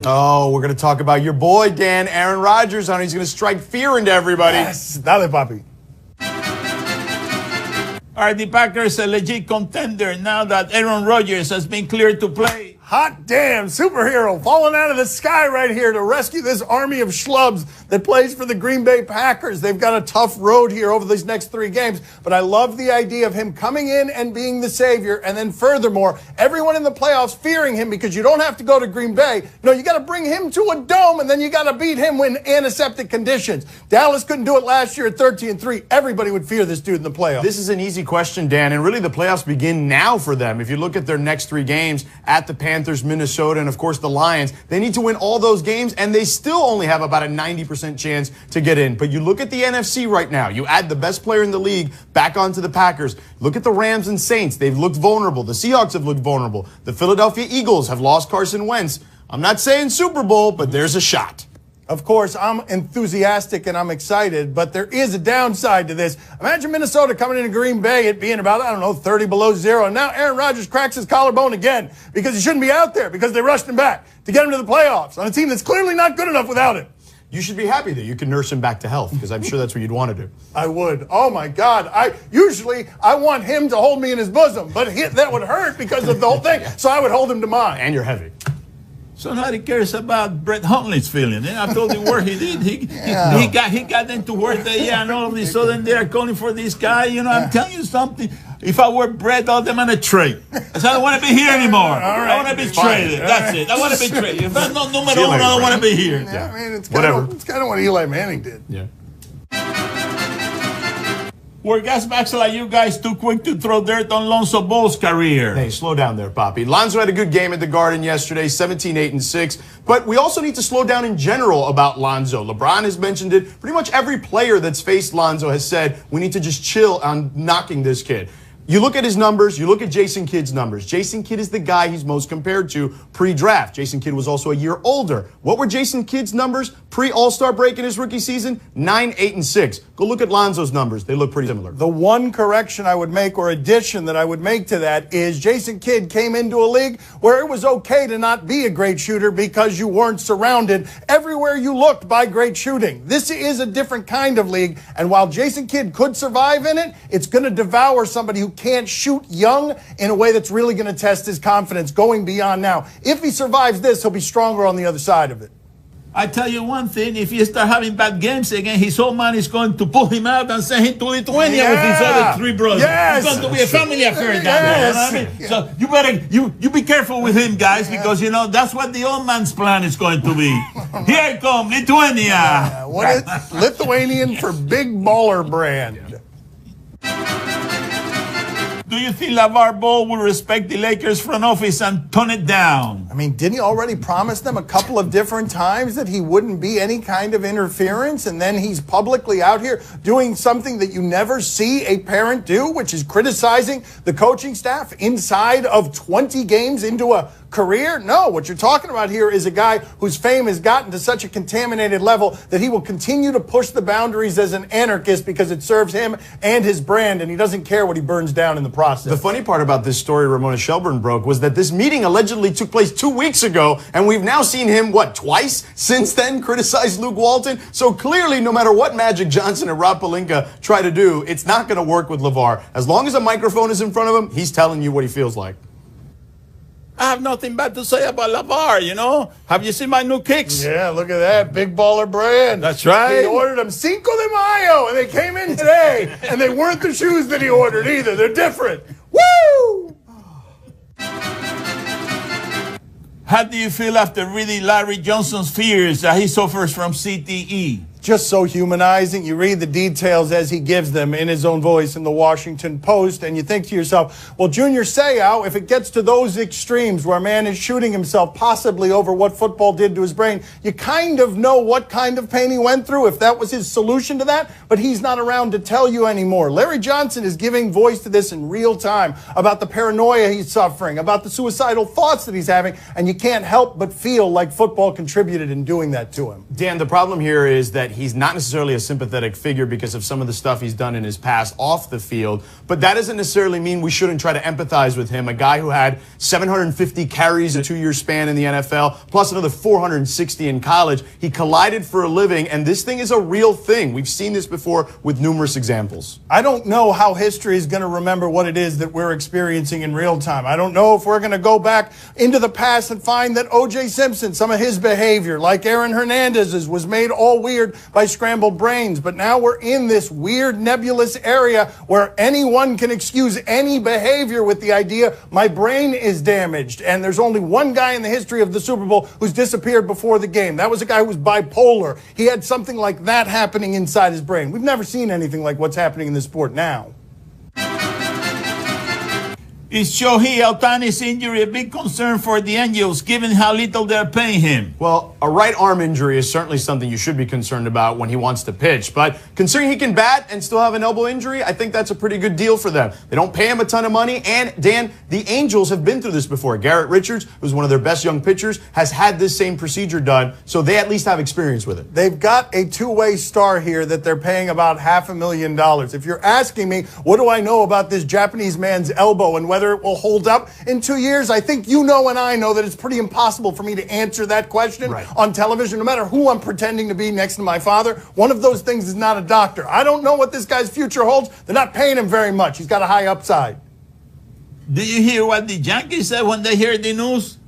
Oh, we're going to talk about your boy, Dan, Aaron Rodgers, on he's going to strike fear into everybody. Yes, dale, papi. Are the Packers a legit contender now that Aaron Rodgers has been cleared to play? Hot damn, superhero falling out of the sky right here to rescue this army of schlubs that plays for the Green Bay Packers. They've got a tough road here over these next 3 games, but I love the idea of him coming in and being the savior, and then furthermore, everyone in the playoffs fearing him because you don't have to go to Green Bay. No, you got to bring him to a dome, and then you got to beat him in antiseptic conditions. Dallas couldn't do it last year at 13-3. Everybody would fear this dude in the playoffs. This is an easy question, Dan, and really the playoffs begin now for them. If you look at their next 3 games at the Panthers, Minnesota, and of course the Lions, they need to win all those games, and they still only have about a 90% chance to get in. But you look at the NFC right now, you add the best player in the league back onto the Packers. Look at the Rams and Saints. They've looked vulnerable. The Seahawks have looked vulnerable. The Philadelphia Eagles have lost Carson Wentz. I'm not saying Super Bowl, but there's a shot. Of course, I'm enthusiastic and I'm excited, but there is a downside to this. Imagine Minnesota coming into Green Bay, it being about, 30 below zero, and now Aaron Rodgers cracks his collarbone again because he shouldn't be out there because they rushed him back to get him to the playoffs on a team that's clearly not good enough without him. You should be happy that you can nurse him back to health, because I'm sure that's what you'd want to do. I would. Oh, my God. I want him to hold me in his bosom, but that would hurt because of the whole thing, so I would hold him to mine. And you're heavy. So nobody cares about Brett Hundley's feeling. I told you where he did. He got into work there, and all of a sudden they are calling for this guy. I'm telling you something. If I were Brett, I'll them on a trade. I said, I don't want to be here anymore. I want to be traded. That's it. I want to be traded. If I'm not number 1, I don't want to be here. Yeah, I mean, it's kind of what Eli Manning did. Yeah. Were gas backs like you guys too quick to throw dirt on Lonzo Ball's career? Hey, slow down there, Poppy. Lonzo had a good game at the Garden yesterday, 17-8-6. But we also need to slow down in general about Lonzo. LeBron has mentioned it. Pretty much every player that's faced Lonzo has said, we need to just chill on knocking this kid. You look at his numbers, you look at Jason Kidd's numbers. Jason Kidd is the guy he's most compared to pre-draft. Jason Kidd was also a year older. What were Jason Kidd's numbers pre-All-Star break in his rookie season? 9-8-6. Go look at Lonzo's numbers. They look pretty similar. The one correction I would make, or addition that I would make to that, is Jason Kidd came into a league where it was okay to not be a great shooter because you weren't surrounded everywhere you looked by great shooting. This is a different kind of league, and while Jason Kidd could survive in it, it's going to devour somebody who can't shoot young in a way that's really going to test his confidence going beyond now. If he survives this, he'll be stronger on the other side of it. I tell you one thing, if he start having bad games again, his old man is going to pull him out and send him to Lithuania with his other 3 brothers. Yes. It's going to be a family affair down there. You know what I mean? So you better, you be careful with him, guys, because, that's what the old man's plan is going to be. Here come Lithuania. What is Lithuanian for big baller brand? Do you think LaVar Ball will respect the Lakers front office and tone it down? I mean, didn't he already promise them a couple of different times that he wouldn't be any kind of interference? And then he's publicly out here doing something that you never see a parent do, which is criticizing the coaching staff inside of 20 games into a career? No, what you're talking about here is a guy whose fame has gotten to such a contaminated level that he will continue to push the boundaries as an anarchist because it serves him and his brand, and he doesn't care what he burns down in the process. The funny part about this story Ramona Shelburne broke was that this meeting allegedly took place 2 weeks ago, and we've now seen him, twice since then criticize Luke Walton? So clearly, no matter what Magic Johnson and Rob Pelinka try to do, it's not going to work with LaVar. As long as a microphone is in front of him, he's telling you what he feels like. I have nothing bad to say about LaVar, Have you seen my new kicks? Yeah, look at that. Big baller brand. That's right. He ordered them Cinco de Mayo, and they came in today, and they weren't the shoes that he ordered either. They're different. Woo! How do you feel after reading Larry Johnson's fears that he suffers from CTE? Just so humanizing. You read the details as he gives them in his own voice in the Washington Post, and you think to yourself, well, Junior Seau, if it gets to those extremes where a man is shooting himself possibly over what football did to his brain, you kind of know what kind of pain he went through if that was his solution to that, but he's not around to tell you anymore. Larry Johnson is giving voice to this in real time about the paranoia he's suffering, about the suicidal thoughts that he's having, and you can't help but feel like football contributed in doing that to him. Dan, the problem here is that he's not necessarily a sympathetic figure because of some of the stuff he's done in his past off the field, but that doesn't necessarily mean we shouldn't try to empathize with him, a guy who had 750 carries in a 2-year span in the NFL, plus another 460 in college. He collided for a living, and this thing is a real thing. We've seen this before with numerous examples. I don't know how history is going to remember what it is that we're experiencing in real time. I don't know if we're going to go back into the past and find that O.J. Simpson, some of his behavior, like Aaron Hernandez's, was made all weird by scrambled brains. But now we're in this weird nebulous area where anyone can excuse any behavior with the idea my brain is damaged. And there's only one guy in the history of the Super Bowl who's disappeared before the game. That was a guy who was bipolar. He had something like that happening inside his brain. We've never seen anything like what's happening in this sport now. Is Shohei Ohtani's injury a big concern for the Angels, given how little they're paying him? Well, a right arm injury is certainly something you should be concerned about when he wants to pitch. But considering he can bat and still have an elbow injury, I think that's a pretty good deal for them. They don't pay him a ton of money. And, Dan, the Angels have been through this before. Garrett Richards, who's one of their best young pitchers, has had this same procedure done. So they at least have experience with it. They've got a two-way star here that they're paying about $500,000. If you're asking me, what do I know about this Japanese man's elbow and whether it will hold up in 2 years, I think you know and I know that it's pretty impossible for me to answer that question on television, no matter who I'm pretending to be next to my father. One of those things is not a doctor. I don't know what this guy's future holds. They're not paying him very much. He's got a high upside. Did you hear what the Yankees said when they heard the news?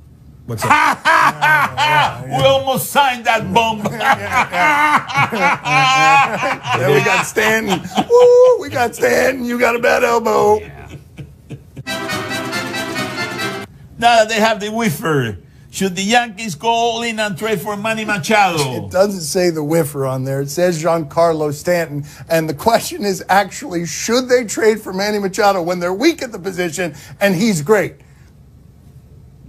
What's that? We almost signed that bomb. Then we got Stanton. Woo, we got Stanton. You got a bad elbow. Now that they have the whiffer, should the Yankees go all in and trade for Manny Machado? It doesn't say the whiffer on there. It says Giancarlo Stanton. And the question is actually, should they trade for Manny Machado when they're weak at the position and he's great?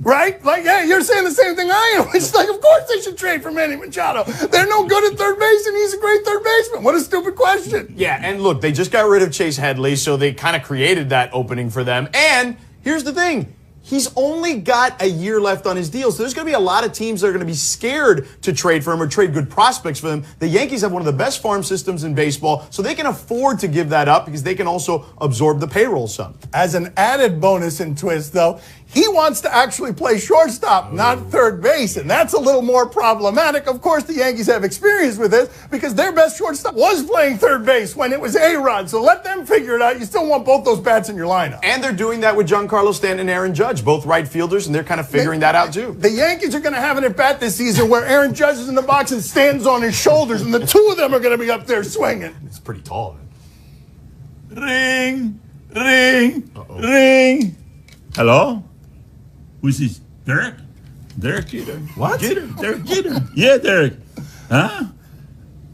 Right? Like, hey, you're saying the same thing I am. It's like, of course they should trade for Manny Machado. They're no good at third base, and he's a great third baseman. What a stupid question. Yeah, and look, they just got rid of Chase Headley, so they kind of created that opening for them. And here's the thing. He's only got a year left on his deal, so there's going to be a lot of teams that are going to be scared to trade for him or trade good prospects for him. The Yankees have one of the best farm systems in baseball, so they can afford to give that up because they can also absorb the payroll sum. As an added bonus and twist, though, he wants to actually play shortstop, not third base, and that's a little more problematic. Of course, the Yankees have experience with this because their best shortstop was playing third base when it was A-Rod, so let them figure it out. You still want both those bats in your lineup. And they're doing that with Giancarlo Stanton and Aaron Judge, both right fielders, and they're kind of figuring that out too. The Yankees are going to have an at-bat this season where Aaron Judge is in the box and stands on his shoulders, and the two of them are going to be up there swinging. It's pretty tall. Ring, ring, ring. Hello? Who's this? Derek? Derek Jeter. What? Jeter. Derek Jeter. Yeah, Derek. Huh?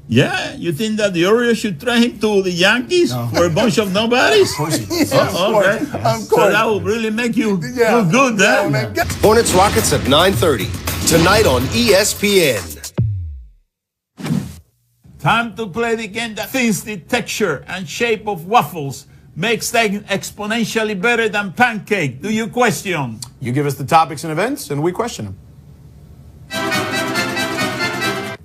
Yeah, you think that the Orioles should trade him to the Yankees for a bunch of nobodies? Of course he does. Okay. Of course. So that will really make you feel good, then. Hornets Rockets at 9:30 tonight on ESPN. Time to play the game that thinks the texture and shape of waffles makes them exponentially better than pancake. Do you question? You give us the topics and events, and we question them.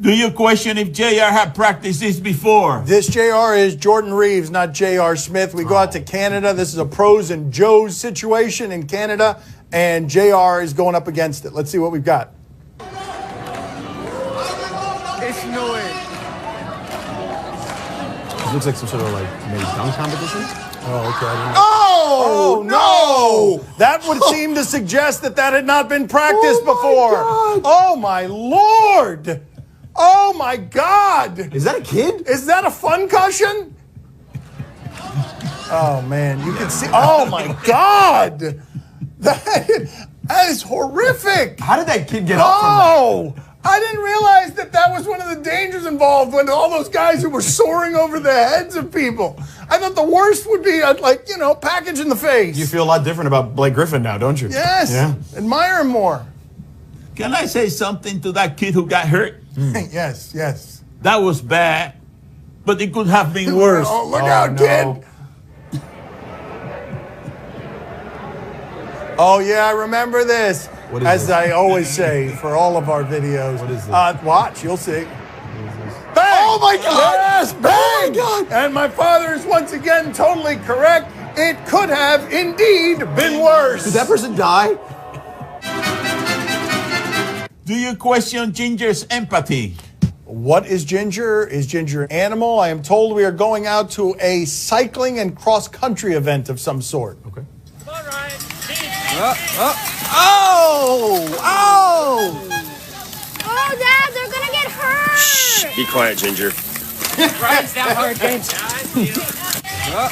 Do you question if JR had practiced this before? This JR is Jordan Reeves, not JR Smith. We go out to Canada. This is a pros and Joes situation in Canada, and JR is going up against it. Let's see what we've got. It's no way. It looks like some sort of maybe dunk competition. Oh, okay. Oh, no! That would seem to suggest that had not been practiced before. God. Oh, my Lord! Oh, my God! Is that a kid? Is that a fun cushion? Oh, man. You can see. Oh, my God! That is horrific. How did that kid get up from that? Oh! I didn't realize that was one of the dangers involved when all those guys who were soaring over the heads of people. I thought the worst would be, package in the face. You feel a lot different about Blake Griffin now, don't you? Yes. Yeah. Admire him more. Can I say something to that kid who got hurt? Yes, yes. That was bad, but it could have been worse. Oh, look out, no. kid. Oh, yeah, I remember this. What is As this? I always say for all of our videos. What is this? Watch, you'll see. Oh my God! Yes, bang! Oh my God! And my father is once again totally correct. It could have indeed been worse. Did that person die? Do you question Ginger's empathy? What is Ginger? Is Ginger an animal? I am told we are going out to a cycling and cross-country event of some sort. Okay. Oh, Dad, they're gonna get hurt. Shh, be quiet, Ginger. Ryan's down hard, James. Oh,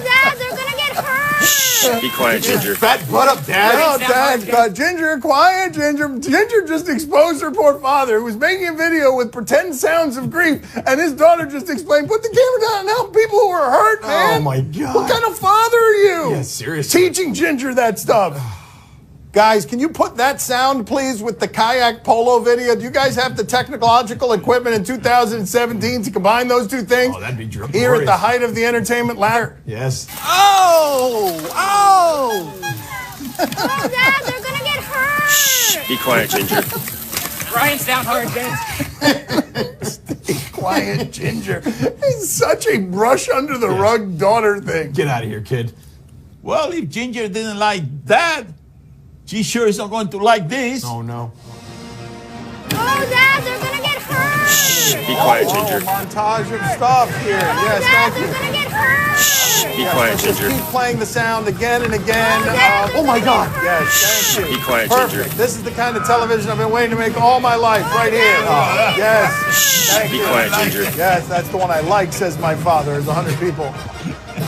Dad, they're gonna get hurt. Shh, be quiet, Ginger. Fat butt up, Dad. No, Dad, Ginger, quiet, Ginger. Ginger just exposed her poor father, who was making a video with pretend sounds of grief, and his daughter just explained, put the camera down and help people who are hurt, man. Oh, my God. What kind of father are you? Yeah, seriously. Teaching Ginger that stuff. Guys, can you put that sound, please, with the kayak polo video? Do you guys have the technological equipment in 2017 to combine those two things? Oh, that'd be glorious. Here at the height of the entertainment ladder. Yes. Oh, Dad, they're gonna get hurt. Shh, be quiet, Ginger. Ryan's down hard, James. Quiet, Ginger. It's such a brush under the rug daughter thing. Get out of here, kid. Well, if Ginger didn't like that, she sure is not going to like this. Oh, no. Oh, Dad, they're gonna get hurt. Shh, be quiet, Ginger. Montage of stuff here. Yes, Dad, thank they're you. gonna get hurt. Shh, be quiet, Let's just Ginger. keep playing the sound again and again. Dad, Oh my God. they're Yes, thank you. Be quiet, Perfect. Ginger. This is the kind of television I've been waiting to make all my life, right here. Yes. Thank Be you. quiet, Ginger. Yes, that's the one I like, says my father. There's 100 people.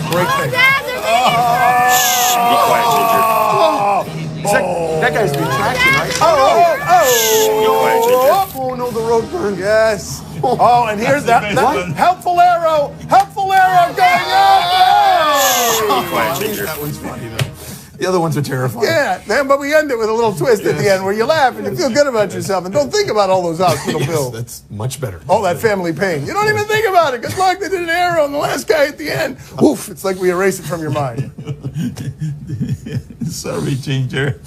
Great Oh, thing. Dad, they're gonna get hurt. Shh, be quiet, Ginger. That guy's retraction, right? Be quiet, Ginger. Oh no, the road burned. Yes. Oh, and here's that. What? Helpful arrow going up. Be quiet, Ginger. That one's funny, though. The other ones are terrifying. Yeah, man, but we end it with a little twist at the end where you laugh and you feel good about yourself and don't think about all those hospital Yes, bills. that's much better. All that family pain. You don't even think about it because look, they did an arrow on the last guy at the end. Oof, it's like we erase it from your mind. Sorry, Ginger.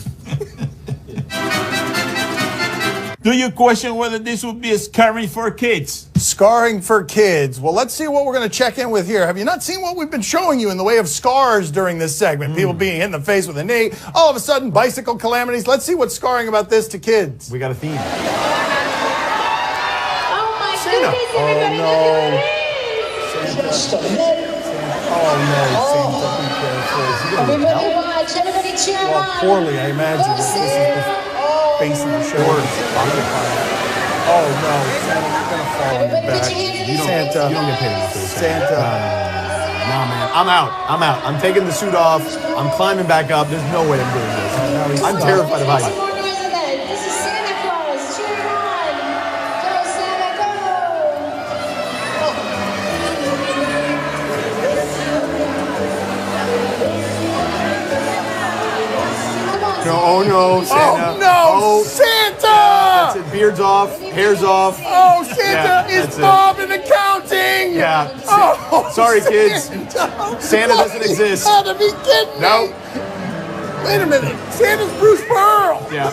Do you question whether this would be scary for kids? Scarring for kids. Well, let's see what we're going to check in with here. Have you not seen what we've been showing you in the way of scars during this segment? People being hit in the face with a knee. All of a sudden, bicycle calamities. Let's see what's scarring about this to kids. We got a theme. Oh my goodness, everybody, no. look at this. Oh, no, Santa, be careful. Everybody watch, everybody cheer him Well, on. poorly, I imagine. Go This is the face of the show. Oh, no, Santa's going to fall on your Everybody put your back. hands in the air. Santa. You don't get paid enough for this. Santa. Nah, man. I'm out. I'm taking the suit off. I'm climbing back up. There's no way I'm doing this. I'm terrified of heights. More noise than that. This is Santa Claus. Cheer him on. Go, Santa, go. Come on, No, oh no, Santa. Oh, no, Santa! That's it. Beard's off. Hair's off. Oh, Santa Yeah, is that's it. Bob in accounting! Yeah. Oh, Sorry, kids. Santa. Santa doesn't exist. You gotta be kidding me. No. Wait a minute. Santa's Bruce Pearl. Yeah.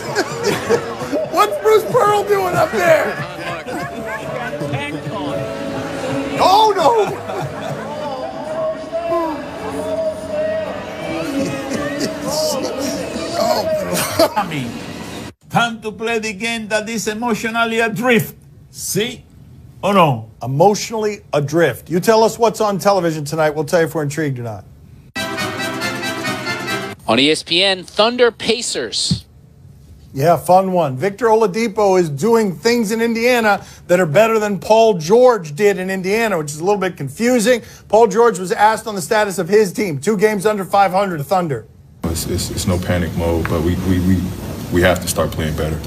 What's Bruce Pearl doing up there? Oh no. Time to play the game that is emotionally adrift. See? Or no? Emotionally adrift. You tell us what's on television tonight. We'll tell you if we're intrigued or not. On ESPN, Thunder Pacers. Yeah, fun one. Victor Oladipo is doing things in Indiana that are better than Paul George did in Indiana, which is a little bit confusing. Paul George was asked on the status of his team. 2 games under 500, Thunder. It's no panic mode, but we have to start playing better.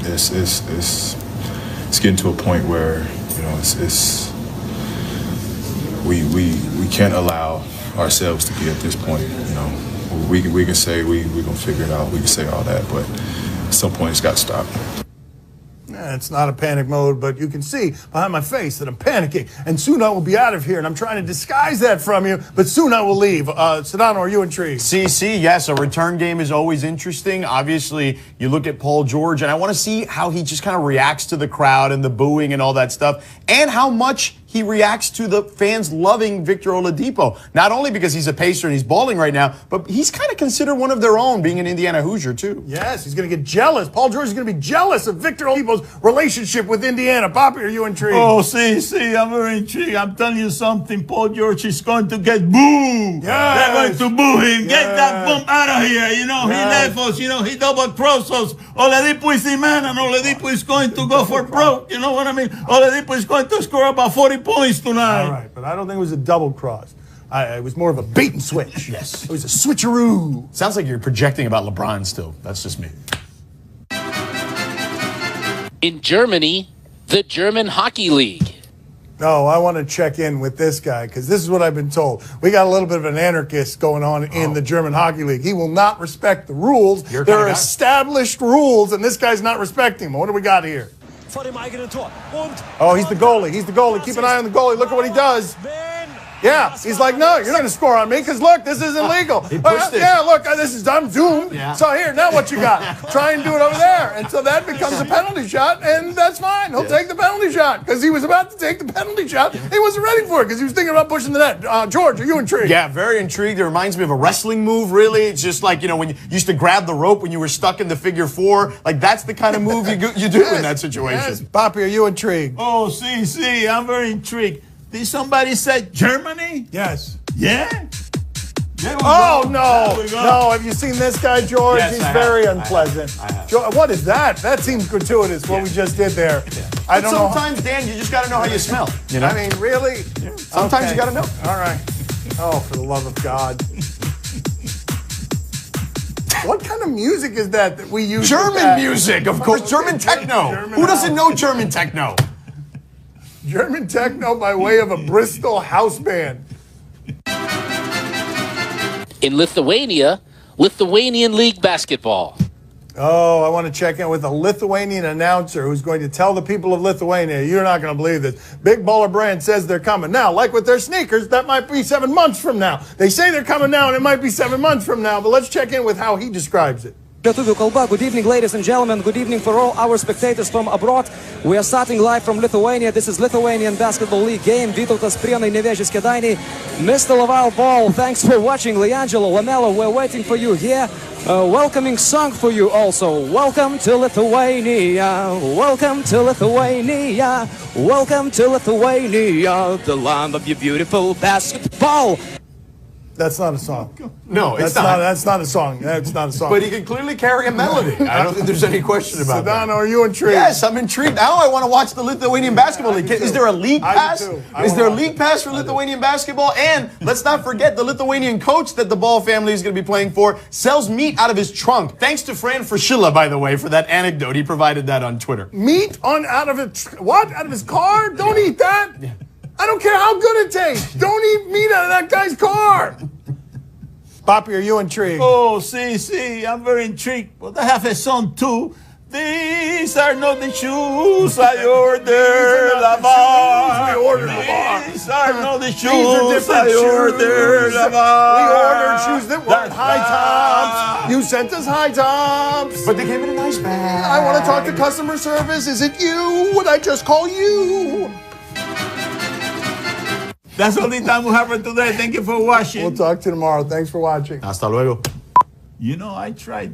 It's getting to a point where we can't allow ourselves to be at this point. We can say we're gonna figure it out. We can say all that, but at some point it's got to stop. It's not a panic mode, but you can see behind my face that I'm panicking. And soon I will be out of here, and I'm trying to disguise that from you, but soon I will leave. Sedano, are you intrigued? CC, yes, a return game is always interesting. Obviously, you look at Paul George, and I want to see how he just kind of reacts to the crowd and the booing and all that stuff, and how much he reacts to the fans loving Victor Oladipo. Not only because he's a Pacer and he's balling right now, but he's kind of considered one of their own, being an Indiana Hoosier, too. Yes, he's going to get jealous. Paul George is going to be jealous of Victor Oladipo's relationship with Indiana. Poppy, are you intrigued? Oh, see, I'm very intrigued. I'm telling you something. Paul George is going to get booed. Yes. They're going to boo him. Get that bum out of here. You know, he left us. You know, he double-crossed us. Oladipo is the man, and Oladipo is going to go for broke. You know what I mean? Oladipo is going to score about 40 points tonight. All right, but I don't think it was a double cross. It was more of a bait and switch. Yes. It was a switcheroo. Sounds like you're projecting about LeBron still. That's just me. In Germany, the German Hockey League. No, I want to check in with this guy because this is what I've been told. We got a little bit of an anarchist going on in the German Hockey League. He will not respect the rules. There are established rules, and this guy's not respecting them. What do we got here? Oh, he's the goalie. He's the goalie. Keep an eye on the goalie. Look at what he does. Yeah, he's like, no, you're not going to score on me because, look, this isn't legal. He pushed it. Yeah, look, I'm doomed. Yeah. So here, now what you got? Try and do it over there. And so that becomes a penalty shot, and that's fine. He'll take the penalty shot because he was about to take the penalty shot. He wasn't ready for it because he was thinking about pushing the net. George, are you intrigued? Yeah, very intrigued. It reminds me of a wrestling move, really. It's just like, you know, when you used to grab the rope when you were stuck in the figure four. Like, that's the kind of move you do in that situation. Yes. Poppy, are you intrigued? Oh, see, I'm very intrigued. Did somebody say Germany? Yes. Yeah? Oh, no. No, have you seen this guy, George? Yes, He's I very have. unpleasant. I have. What is that? That seems gratuitous, what we just did there. Yeah. I don't know. Sometimes, Dan, you just got to know how you smell. You know? I mean, really? Yeah. Sometimes you got to know. All right. Oh, for the love of God. What kind of music is that we use? German music, of course. German techno. German Who doesn't know German techno? German techno by way of a Bristol house band. In Lithuania, Lithuanian League Basketball. Oh, I want to check in with a Lithuanian announcer who's going to tell the people of Lithuania, you're not going to believe this. Big Baller Brand says they're coming. Now, like with their sneakers, that might be 7 months from now. They say they're coming now, and it might be 7 months from now, but let's check in with how he describes it. Good evening, ladies and gentlemen. Good evening for all our spectators from abroad. We are starting live from Lithuania. This is Lithuanian Basketball League game. Vytautas Prienai, Nevėžis Kėdainiai. Mr. LaVar Ball, thanks for watching. Liangelo, Lamelo, we're waiting for you here. Welcoming song for you also. Welcome to Lithuania. Welcome to Lithuania. Welcome to Lithuania, the land of your beautiful basketball. That's not a song. No, it's That's not. That's not a song. That's not a song. But he can clearly carry a melody. I don't think there's any question about that. Sedano, are you intrigued? Yes, I'm intrigued. Now I want to watch the Lithuanian Basketball League. Is there a league pass? Is there a league pass for Lithuanian basketball? And let's not forget the Lithuanian coach that the Ball family is going to be playing for sells meat out of his trunk. Thanks to Fran Fraschilla, by the way, for that anecdote. He provided that on Twitter. Meat out of it? What? Out of his car? Don't eat that. I don't care how good it tastes. Don't eat meat out of that guy's car. Poppy, are you intrigued? Oh, see, I'm very intrigued. But I have a song too. These are not the shoes I ordered, LaVar. We ordered LaVar. These are not the These are shoes different I ordered, shoes. LaVar. We ordered shoes that weren't high tops. You sent us high tops. But they came in a nice bag. I want to talk to customer service. Is it you? Would I just call you? That's all the time we have for today. Thank you for watching. We'll talk to you tomorrow. Thanks for watching. Hasta luego. You know, I tried.